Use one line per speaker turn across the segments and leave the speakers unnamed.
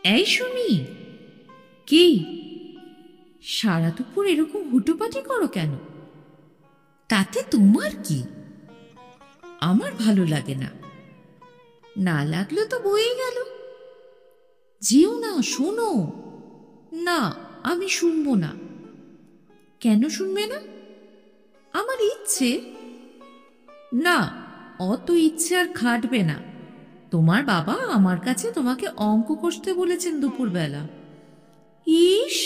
এই শুনি, কি সারা দুপুর এরকম হুটোপাটি করো কেন? তাতে তোমার কি? আমার ভালো লাগে না। না লাগলো তো বয়ে গেল। যেও না, শোনো। না, আমি শুনবো না। কেন শুনবে না? আমার ইচ্ছে। না, অত ইচ্ছে আর খাটবে না। তোমার বাবা আমার কাছে তোমাকে অঙ্ক কষতে বলেছেন দুপুরবেলা। ইস,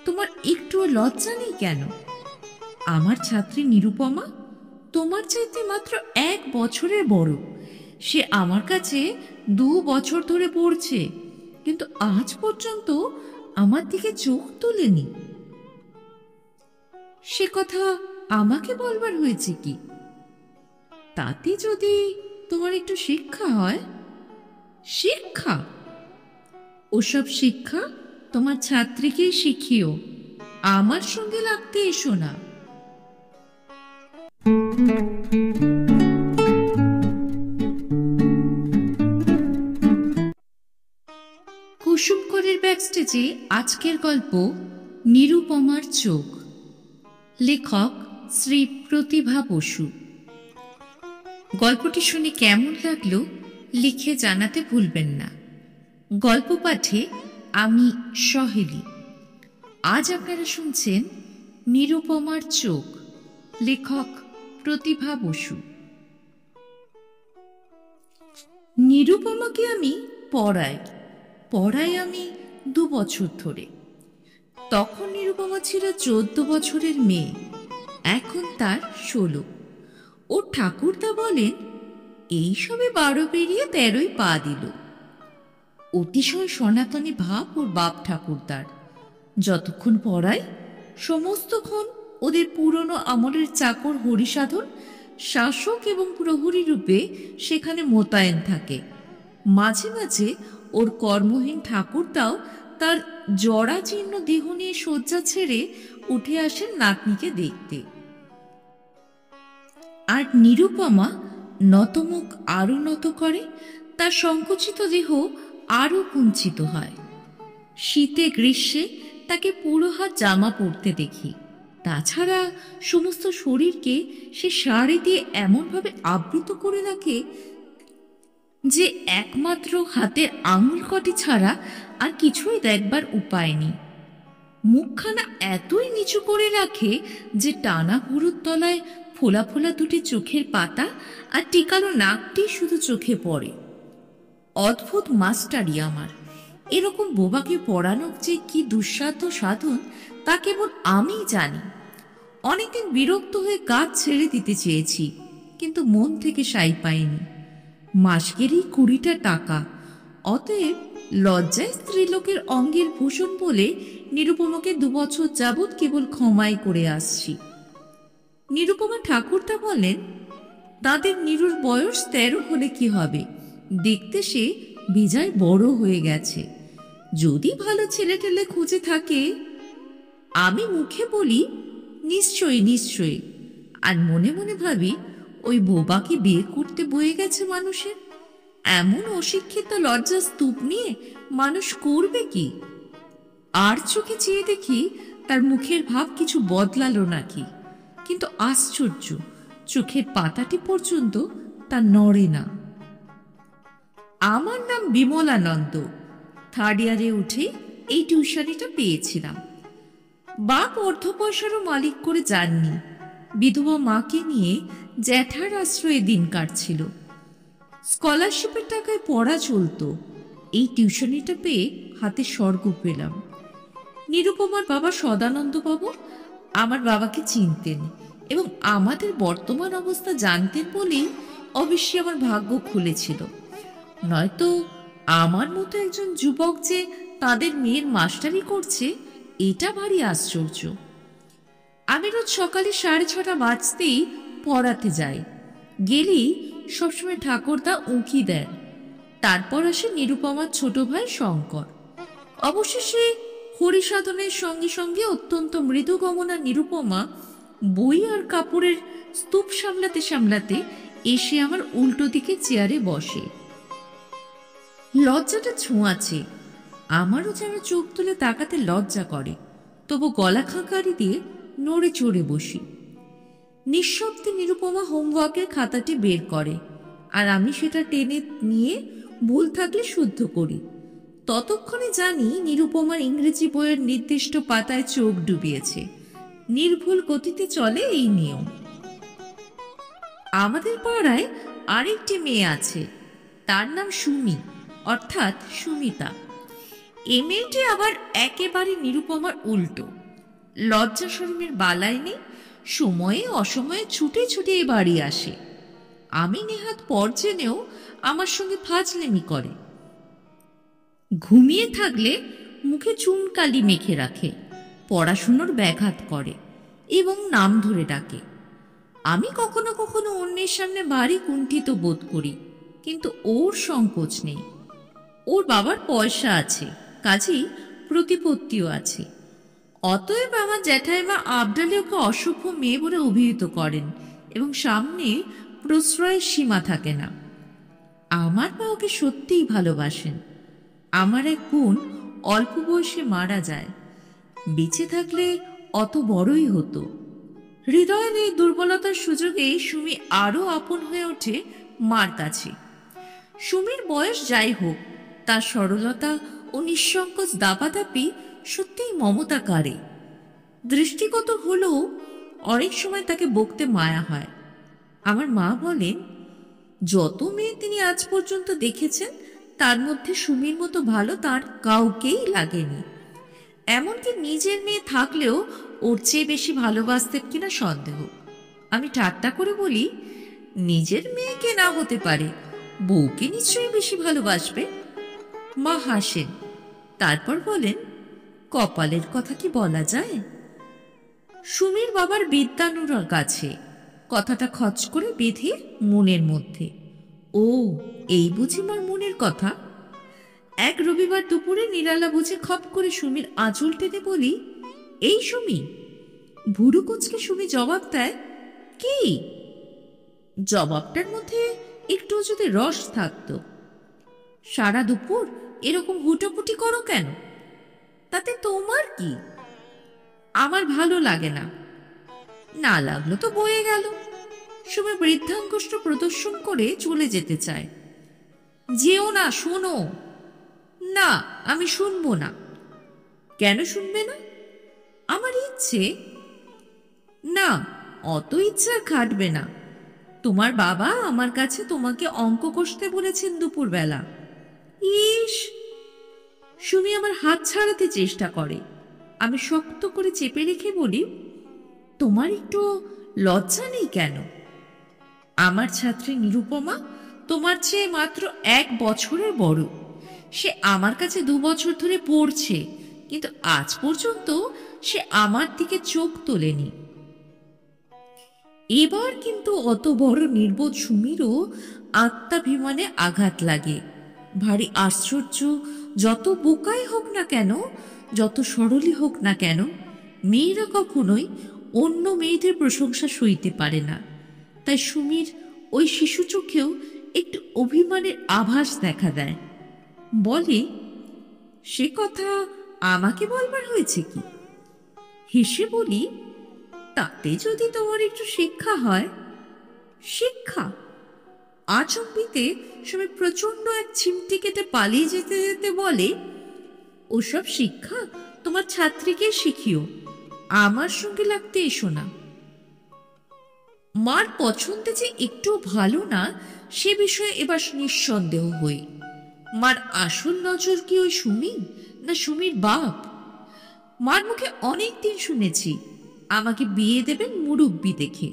তোমার একটু লজ্জা নেই কেন? আমার ছাত্রী নিরুপমা তোমার চাইতে মাত্র 1 বছরের বড়। সে আমার কাছে 2 বছর ধরে পড়ছে, কিন্তু আজ পর্যন্ত আমার দিকে চোখ তোলেনি। সে কথা আমাকে বলবার হয়েছে কি? তাতে যদি তোমার একটু শিক্ষা হয়। শিক্ষা? ওসব শিক্ষা তোমার ছাত্রীকেই শিখিও, আমার সঙ্গে লাগতে এসো না। কুসুমকরের ব্যাকস্টেজে আজকের গল্প নিরুপমার চোখ। লেখক শ্রী প্রতিভা বসু। গল্পটি শুনে কেমন লাগলো লিখে জানাতে ভুলবেন না। গল্প পাঠে আমি সহেলি। আজ আপনারা শুনছেন নিরুপমার চোখ, লেখক প্রতিভা বসু। নিরুপমাকে আমি পড়াই আমি 2 বছর ধরে। তখন নিরুপমা ছিল 14 বছরের মেয়ে, এখন তার 16। ওর ঠাকুরদা বলেন এই সবে 12 পেরিয়ে 13ই পা দিল। অতিশয় সনাতনী ভাব ওর বাপ ঠাকুরদার। যতক্ষণ পড়ায় সমস্তক্ষণ ওদের পুরনো আমলের চাকর হরিসাধন শাসক এবং প্রহরী রূপে সেখানে মোতায়েন থাকে। মাঝে মাঝে ওর কর্মহীন ঠাকুরদাও তার জরাজীর্ণ দেহ নিয়ে শয্যা ছেড়ে উঠে আসেন নাতনিকে দেখতে। আর নিরুপমা নতমুখ আরো নত করে, তার সংকুচিত দেহ আরো কুঞ্চিত হয়। শীতে গ্রীষ্মে তাকে পুরো হাত জামা পরতে দেখি। তাছাড়া সমস্ত শরীরকে সে শাড়ি দিয়ে এমনভাবে আবৃত করে রাখে যে একমাত্র হাতের আঙুল কটি ছাড়া আর কিছুই দেখবার উপায় নেই। মুখখানা এতই নিচু করে রাখে যে টানা ভুরুর তলায় ফোলা ফোলা দুটি চোখের পাতা আর টিকালো নাকটি শুধু চোখে পড়ে। অদ্ভুত মাস্টারি আমার। এরকম বোবাকে পড়ানো যে কি দুঃসাধ্য সাধন তা কেবল আমিই জানি। অনেকদিন বিরক্ত হয়ে কাজ ছেড়ে দিতে চেয়েছি, কিন্তু মন থেকে সাই পাইনি। মাসগেরই 20টা টাকা। অতএব লজ্জায় স্ত্রীলোকের অঙ্গের ভূষণ বলে নিরুপমাকে 2 বছর যাবৎ কেবল ক্ষমাই করে আসছি। নিরুপমা ঠাকুরদা বলেন তাদের নিরুর বয়স 13 হলে কি হবে, দেখতে সে বিজয় বড় হয়ে গেছে। যদি ভালো ছেলে টেলে খুঁজে থাকে। আমি মুখে বলি নিশ্চয়ই নিশ্চয়ই, আর মনে মনে ভাবি ওই বোবাকে বিয়ে করতে বয়ে গেছে মানুষের। এমন অশিক্ষিত লজ্জা স্তূপ নিয়ে মানুষ করবে কি? আর চোখে চেয়ে দেখি তার মুখের ভাব কিছু বদলালো নাকি, কিন্তু আশ্চর্য, চোখের পাতাটি পর্যন্ত তা নড়ে না। আমার নাম বিমলানন্দ। 3rd ইয়ারে উঠে এই টিউশনিটা পেয়েছিলাম। বাপ অর্ধ পয়সারও মালিক করে যাননি। বিধবা মাকে নিয়ে জ্যাঠার আশ্রয়ে দিন কাটছিল। স্কলারশিপের টাকায় পড়া চলত। এই টিউশনিটা পেয়ে হাতে স্বর্গ পেলাম। নিরুপমার বাবা সদানন্দ বাবু আমার বাবাকে চিনতেন এবং আমাদের বর্তমান অবস্থা জানতেন বলেই অবশ্যই আমার ভাগ্য খুলেছিল। নয়তো আমার মতো একজন যুবক যে তাদের মেয়ের মাস্টারি করছে, এটা ভারী আশ্চর্য। আমি রোজ সকালে 6:30 বাজতেই পড়াতে যাই। গেলেই সবসময় ঠাকুরদা উঁকি দেন। তারপর আসে নিরুপমার ছোট ভাই শঙ্কর। অবশেষে হরিসাধনের সঙ্গে সঙ্গে অত্যন্ত মৃদুগমনা নিরুপমা বই আর কাপড়ের স্তূপ সামলাতে সামলাতে এসে আমার উল্টো দিকে চেয়ারে বসে। লজ্জাটা ছোঁয়াছে। আমারও যেন চোখ তুলে তাকাতে লজ্জা করে, তবু গলা খাঁকারি দিয়ে নড়ে চড়ে বসি। নিঃশব্দে নিরুপমা হোমওয়ার্কের খাতাটি বের করে, আর আমি সেটা টেনে নিয়ে ভুল থাকলে শুদ্ধ করি। ততক্ষণে জানি নিরুপমার ইংরেজি বইয়ের নির্দিষ্ট পাতায় চোখ ডুবিয়েছে। নির্ভুল গতিতে চলে এই নিয়ম। আমাদের পাড়ায় আরেকটি মেয়ে আছে, তার নাম সুমি, অর্থাৎ সুমিতা। এ মেয়েটি আবার একেবারে নিরুপমার উল্টো। লজ্জা শরমের বালাই নেই, সময়ে অসময়ে ছুটে ছুটে এ বাড়ি আসে। আমি নেহাত পর জেনেও আমার সঙ্গে ফাজলেমি করে। ঘুমিয়ে থাকলে মুখে চুনকালি মেখে রাখে, পড়াশুনোর ব্যাঘাত করে এবং নাম ধরে ডাকে। আমি কখনো কখনো অন্যের সামনে ভারী কুণ্ঠিত বোধ করি, কিন্তু ওর সংকোচ নেই। ওর বাবার পয়সা আছে, কাজেই প্রতিপত্তিও আছে। অতএব আমার জ্যাঠাইমা আবডালে ওকে অসভ্য মেয়ে বলে অভিহিত করেন এবং সামনে প্রশ্রয়ের সীমা থাকে না। আমার মা ওকে সত্যিই ভালোবাসেন। আমার এক বোন অল্প বয়সে মারা যায়, বেঁচে থাকলে অত বড়ই হতো। হৃদয়ের এই দুর্বলতার সুযোগে সুমি আরো আপন হয়ে ওঠে মার কাছে। সুমির বয়স যাই হোক, তার সরলতা ও নিঃসংকোচ দাপাদাপি সত্যিই মমতা কারে। দৃষ্টিগত হলেও অনেক সময় তাকে বকতে মায়া হয়। আমার মা বলেন, যত মেয়ে তিনি আজ পর্যন্ত দেখেছেন তার মধ্যে সুমির মতো ভালো তার কাউকেই লাগেনি। এমনকি নিজের মেয়ে থাকলেও ওর চেয়ে বেশি ভালোবাসতেন কিনা সন্দেহ। আমি ঠাট্টা করে বলি, নিজের মেয়েকে না হতে পারে, বউকে নিশ্চয়ই বেশি ভালোবাসবে। মা হাসেন, তারপর বলেন, কপালের কথা কি বলা যায়? সুমির বাবার বিদ্যানুরাগ আছে, কথাটা খচ করে বেঁধে মনের মধ্যে। ও, এই বুঝি মার মনের কথা। এক রবিবার দুপুরে নিরালা বুঝে খপ করে সুমির আঁচল টেনে বলি, এই সুমি। ভুরু কুচকে সুমি জবাব দেয়, কি? জবাবটার মধ্যে একটু যদি রস থাকতো। সারা দুপুর এরকম হুটোপুটি করো কেন? তাতে তোমার কি? আমার ভালো লাগে না। না লাগলো তো বয়ে গেল। সুমি বৃদ্ধাঙ্গুষ্ঠ প্রদর্শন করে চলে যেতে চায়। যেও না, শোনো। না, আমি শুনবো না। কেন শুনবে না? আমার ইচ্ছে। না, অত ইচ্ছা খাটবে না। তোমার বাবা আমার কাছে তোমাকে অঙ্ক কষতে বলেছেন দুপুরবেলা। ইস! সুমি আমার হাত ছাড়াতে চেষ্টা করে। আমি শক্ত করে চেপে রেখে বলি, তোমার একটু লজ্জা নেই কেন? আমার ছাত্রী নিরুপমা তোমার চেয়ে মাত্র 1 বছরের বড়। সে আমার কাছে 2 বছর ধরে পড়ছে, কিন্তু আজ পর্যন্ত সে আমার দিকে চোখ তোলেনি। এবার কিন্তু অত বড় নির্বোধ সুমিরও আত্মাভিমানে আঘাত লাগে। ভারী আশ্চর্য, যত বোকাই হোক না কেন, যত সরলই হোক না কেন, মেয়েরা কখনোই অন্য মেয়েদের প্রশংসা সইতে পারে না। তাই সুমির ওই শিশু চোখেও একটু অভিমানের আভাস দেখা দেয়। বলে, সে কথা আমাকে বলবার হয়েছে কি? হেসে বলি, তাতে যদি তোমার একটু শিক্ষা হয়। শিক্ষা? আচম্বিতে সুমি প্রচন্ড এক চিমটি কেটে পালিয়ে যেতে যেতে বলে, ওসব শিক্ষা তোমার ছাত্রীকে শিখিও, আমার সঙ্গে লাগতে এসো না। মার পছন্দে যে একটু ভালো না সে বিষয়ে এবার নিঃসন্দেহ হই। মার আসল নজর কি ওই সুমি, না সুমির বাপ? মার মুখে অনেক দিন শুনেছি আমাকে বিয়ে দেবেন মুরব্বি দেখে।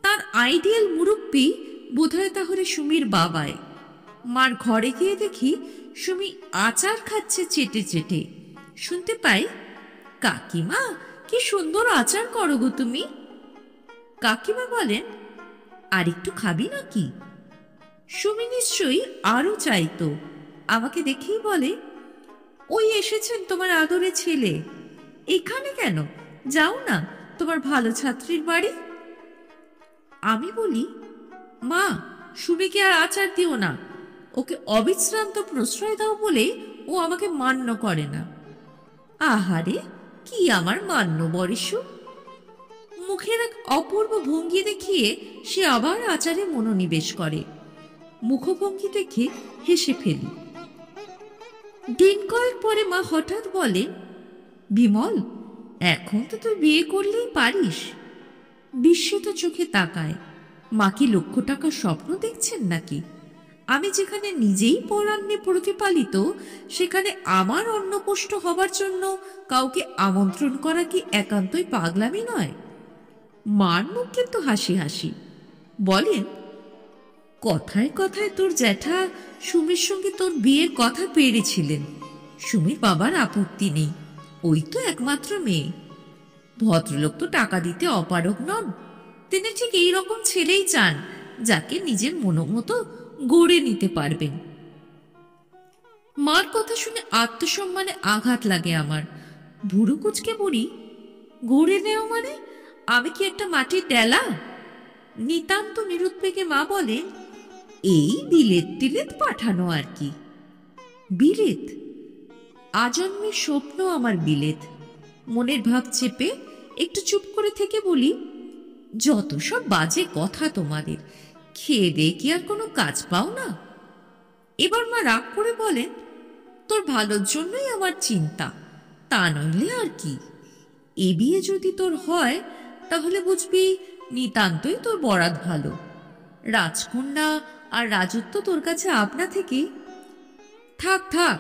তার আইডিয়াল মুরব্বি বোধহয় তাহলে সুমির বাবায়। মার ঘরে গিয়ে দেখি সুমি আচার খাচ্ছে চেটে চেটে। শুনতে পাই, কাকিমা কি সুন্দর আচার করো গো তুমি। কাকিমা বলেন, আর একটু খাবি নাকি? সুমি নিশ্চয়ই আরো চাইতো। আমাকে দেখেই বলে, ওই এসেছেন তোমার আদরে ছেলে। এখানে কেন? যাও না তোমার ভালো ছাত্রীর বাড়ি। আমি বলি, মা, সুমিকে আর আচার দিও না, ওকে অবিশ্রান্ত প্রশ্রয় দাও বলে ও আমাকে মান্য করে না। আহারে, কি আমার মান্য বরিশু! মুখের এক অপূর্ব ভঙ্গি দেখিয়ে সে আবার আচারে মনোনিবেশ করে। মুখভঙ্গি দেখে হেসে ফেলি। দিন কয়েক পরে মা হঠাৎ বলে, বিমল, এখন তো তুই বিয়ে করলেই পারিস। বিস্মিত চোখে তাকায়। মা কি লক্ষ টাকার স্বপ্ন দেখছেন নাকি? আমি যেখানে নিজেই পরান্নে প্রতিপালিত, সেখানে আমার অন্নপুষ্ট হবার জন্য কাউকে আমন্ত্রণ করা কি একান্তই পাগলামি নয়? মার মুখ কিন্তু হাসি হাসি। বলেন, কথায় কথায় তোর জ্যাঠা সুমির সঙ্গে তোর বিয়ের কথা পেরেছিলেন। সুমির বাবার আপত্তি নেই, ওই তো একমাত্র মেয়ে। ভদ্রলোক তো টাকা দিতে অপারগ নন। তিনি ঠিক এই রকম ছেলেই চান, যাকে নিজের মনোমতো গড়ে নিতে পারবেন। মার কথা শুনে আত্মসম্মানে আঘাত লাগে আমার। ভুরু কুচকে বলি, গড়ে নেও মানে? আমি কি একটা মাটির ডেলা? নিতান্ত নিরুদ্বেগে মা বলে, এই বিলেত টিলেত পাঠানো আর কি। বিলেত? আজন্মের স্বপ্ন আমার বিলেত। মনের ভাব চেপে একটু চুপ করে থেকে বলি, যত সব বাজে কথা তোমাদের, খেয়ে দিয়ে কি আর কোনো কাজ পাও না? এবার মা রাগ করে বলেন, তোর ভালোর জন্যই আমার চিন্তা, তা নইলে আর কি। এ বিয়ে যদি তোর হয়, তাহলে বুঝবি নিতান্তই তোর বরাত ভালো। রাজকন্যা আর রাজত্ব তোর কাছে আপনা থেকে। থাক থাক।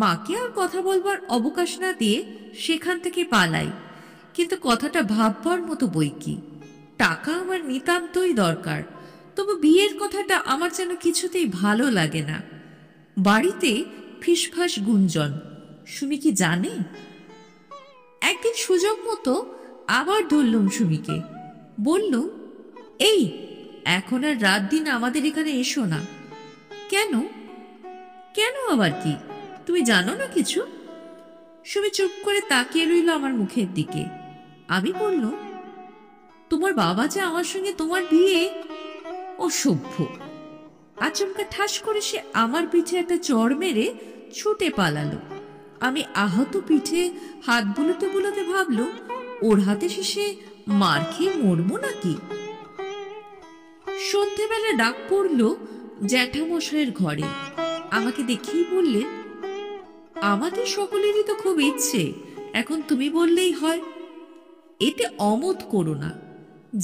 মাকে আর কথা বলবার অবকাশ না দিয়ে সেখান থেকে পালাই। কিন্তু কথাটা ভাববার মতো বই কি। টাকা আমার নিতান্তই দরকার, তবু বিয়ের কথাটা আমার যেন কিছুতেই ভালো লাগে না। বাড়িতে ফিসফাস গুঞ্জন। সুমি কি জানে? একদিন সুযোগ মতো আবার ধরলুম সুমিকে। বললুম, এই, এখন আর রাত দিন আমাদের এখানে এসো না। কেন? কেন আবার কি? তুমি জানো না কিছু? সুমি চুপ করে তাকিয়ে রইল আমার মুখের দিকে। আমি বললুম, তোমার বাবা যে আমার সঙ্গে তোমার বিয়ে। অসভ্য! আচমকা ঠাস করে সে আমার পিঠে একটা চড় মেরে ছুটে পালালো। আমি আহত পিঠে হাত বুলোতে বুলোতে ভাবলুম, ওর হাতে শেষে মার খেয়ে মরবো নাকি। সন্ধেবেলা ডাক পড়ল জ্যাঠামশাইয়ের ঘরে। আমাকে দেখেই বললেন, আমাদের সকলেরই তো খুব ইচ্ছে, এখন তুমি বললেই হয়। এতে অমত করো না।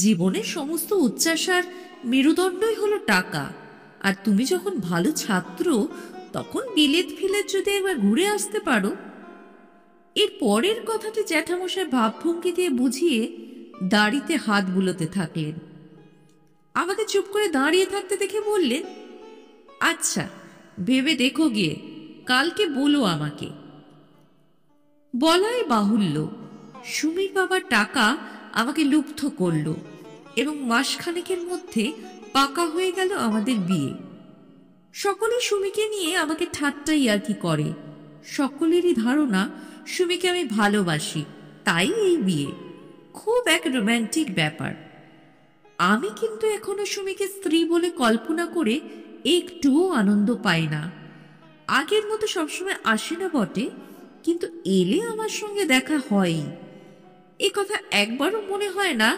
জীবনের সমস্ত উচ্চাসার মেরুদণ্ডই হলো টাকা। আর তুমি যখন ভালো ছাত্র, তখন বিলেত ফিলেত যদি একবার ঘুরে আসতে পারো। এর পরের কথাটি জ্যাঠামশাই ভাবভঙ্গি দিয়ে বুঝিয়ে দাড়িতে হাত বুলোতে থাকলেন। আমাকে চুপ করে দাঁড়িয়ে থাকতে দেখে বললেন, আচ্ছা, ভেবে দেখো গিয়ে, কালকে বলো আমাকে। বলাই বাহুল্য, সুমির বাবার টাকা আমাকে লুব্ধ করল এবং মাসখানেকের মধ্যে পাকা হয়ে গেল আমাদের বিয়ে। সকলে সুমিকে নিয়ে আমাকে ঠাট্টা ইয়ার্কি করে। সকলেরই ধারণা সুমিকে আমি ভালোবাসি, তাই এই বিয়ে। খুব এক রোম্যান্টিক ব্যাপার। আমি কিন্তু এখনো সুমিকে স্ত্রী বলে কল্পনা করে একটুও আনন্দ পাই না। আগের মতো সবসময় আসে না বটে, কিন্তু এলে আমার সঙ্গে দেখা হয়ই। এ কথা একবারও মনে হয় না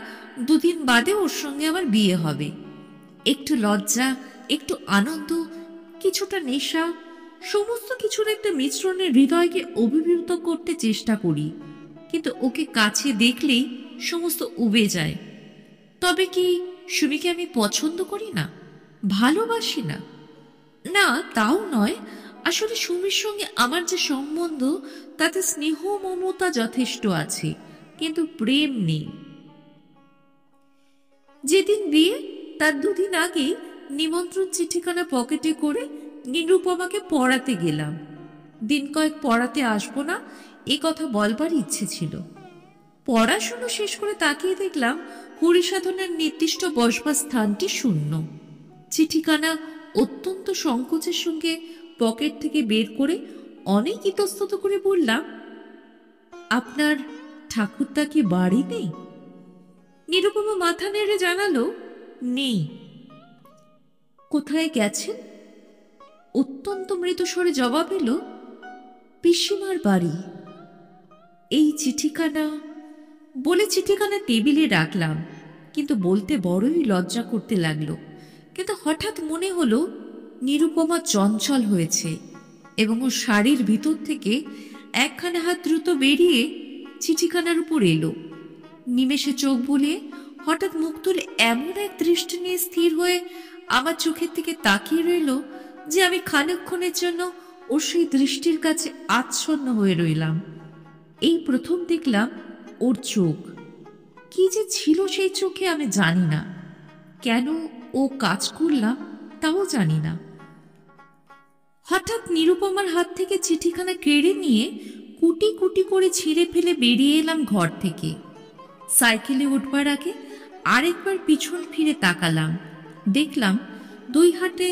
দুদিন বাদে ওর সঙ্গে আমার বিয়ে হবে। একটু লজ্জা, একটু আনন্দ, কিছুটা নেশা, সমস্ত কিছুর একটা মিশ্রণে হৃদয়কে অভিভূত করতে চেষ্টা করি, কিন্তু ওকে কাছে দেখলেই সমস্ত উবে যায়। তবে কি সুমিকে আমি পছন্দ করি না, ভালোবাসি না? না, তাও নয়। আসলে সুমির সঙ্গে আমার যে সম্বন্ধ, তাতে স্নেহ মমতা যথেষ্ট আছে, কিন্তু প্রেম নেই। যেদিন বিয়ে, তার দুদিন আগে নিমন্ত্রণ চিঠিখানা পকেটে করে নিরুপমাকে পড়াতে গেলাম। দিন কয়েক পড়াতে আসবো না, এ কথা বলবার ইচ্ছে ছিল। পড়াশুনো শেষ করে তাকিয়ে দেখলাম হরিসাধনের নির্দিষ্ট বসবার স্থানটি শূন্য। চিঠিখানা অত্যন্ত সংকোচের সঙ্গে পকেট থেকে বের করে অনেক ইতস্তত করে বললাম, আপনার ঠাকুরদা কি বাড়ি নেই? নিরুপমা মাথা নেড়ে জানালো, নেই। কোথায় গেছেন? অত্যন্ত মৃদুস্বরে জবাব এলো, পিসিমার বাড়ি। এই চিঠিখানা বলে চিঠিখানা টেবিলে রাখলাম, কিন্তু বলতে বড়ই লজ্জা করতে লাগলো। কিন্তু হঠাৎ মনে হলো নিরুপমা চঞ্চল হয়েছে এবং ওর শাড়ির ভিতর থেকে একখানা হাত দ্রুত বেরিয়ে চিঠিখানার উপর এলো। নিমেষে চোখ বুলিয়ে হঠাৎ মুখ তুলে এমন এক দৃষ্টি নিয়ে স্থির হয়ে আমার চোখের দিকে তাকিয়ে রইল যে আমি খানিকক্ষণের জন্য ওর সেই দৃষ্টির কাছে আচ্ছন্ন হয়ে রইলাম। এই প্রথম দেখলাম ওর চোখ। কি যে ছিল সেই চোখে আমি জানি না, কেন ও কাজ করলাম তাও জানি না। হঠাৎ নিরুপমার হাত থেকে চিঠিখানা কেড়ে নিয়ে কুটি কুটি করে ছিঁড়ে ফেলে বেরিয়ে এলাম ঘর থেকে। সাইকেলে উঠবার আগে আরেকবার পিছন ফিরে তাকালাম, দেখলাম দুই হাতে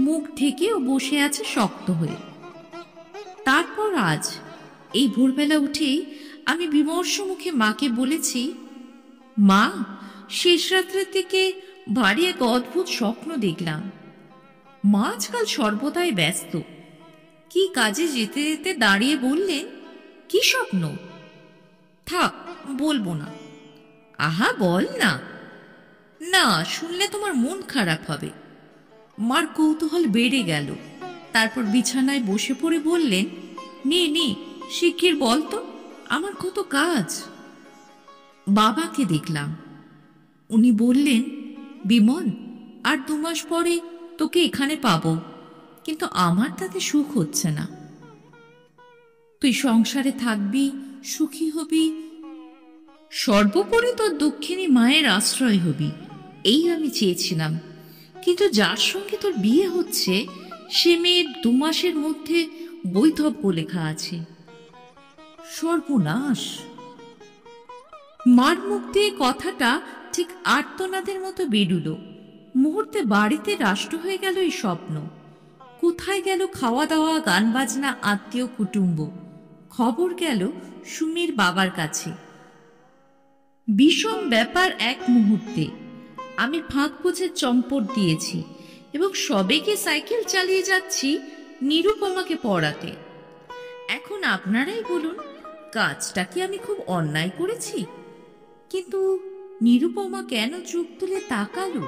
মুখ ঢেকে ও বসে আছে শক্ত হয়ে। তারপর আজ এই ভোরবেলা উঠেই আমি বিমর্ষ মুখে মাকে বলেছি, মা, শেষ রাত্রের থেকে ভারী এক অদ্ভুত স্বপ্ন দেখলাম। মা আজকাল সর্বদাই ব্যস্ত। কি কাজে যেতে যেতে দাঁড়িয়ে বললেন, কি স্বপ্ন? থাক, বলবো না। আহা, বল না। না, শুনলে তোমার মন খারাপ হবে। মার কৌতূহল বেড়ে গেল। তারপর বিছানায় বসে পড়ে বললেন, নে নে, শিগগির বল তো, আমার কত কাজ। বাবাকে দেখলাম। উনি বললেন, বিমল, আর 2 মাস পরে তোকে এখানে পাবো, কিন্তু আমার তাতে সুখ হচ্ছে না। তুই সংসারে থাকবি, সুখী হবি, সর্বোপরি তোর দক্ষিণী মায়ের আশ্রয় হবি, এই আমি চেয়েছিলাম। কিন্তু যার সঙ্গে তোর বিয়ে হচ্ছে সে মেয়ের 2 মাসের মধ্যে বৈধব্য লেখা আছে। সর্বনাশ! মার মুখ দিয়ে কথাটা ঠিক আর্তনাদের মতো বেরুল। মুহূর্তে বাড়িতে রাষ্ট্র হয়ে গেল এই স্বপ্ন। কোথায় গেল খাওয়া দাওয়া, গান বাজনা, আত্মীয় কুটুম্ব? খবর গেল সুমির বাবার কাছে। বিষম ব্যাপার এক মুহূর্তে। আমি ফাঁক বুঝে চম্পট দিয়েছি এবং সবেগে সাইকেল চালিয়ে যাচ্ছি নিরুপমাকে পড়াতে। এখন আপনারাই বলুন, কাজটা কি আমি খুব অন্যায় করেছি? কিন্তু নিরুপমা কেন চোখ তুলে তাকালো?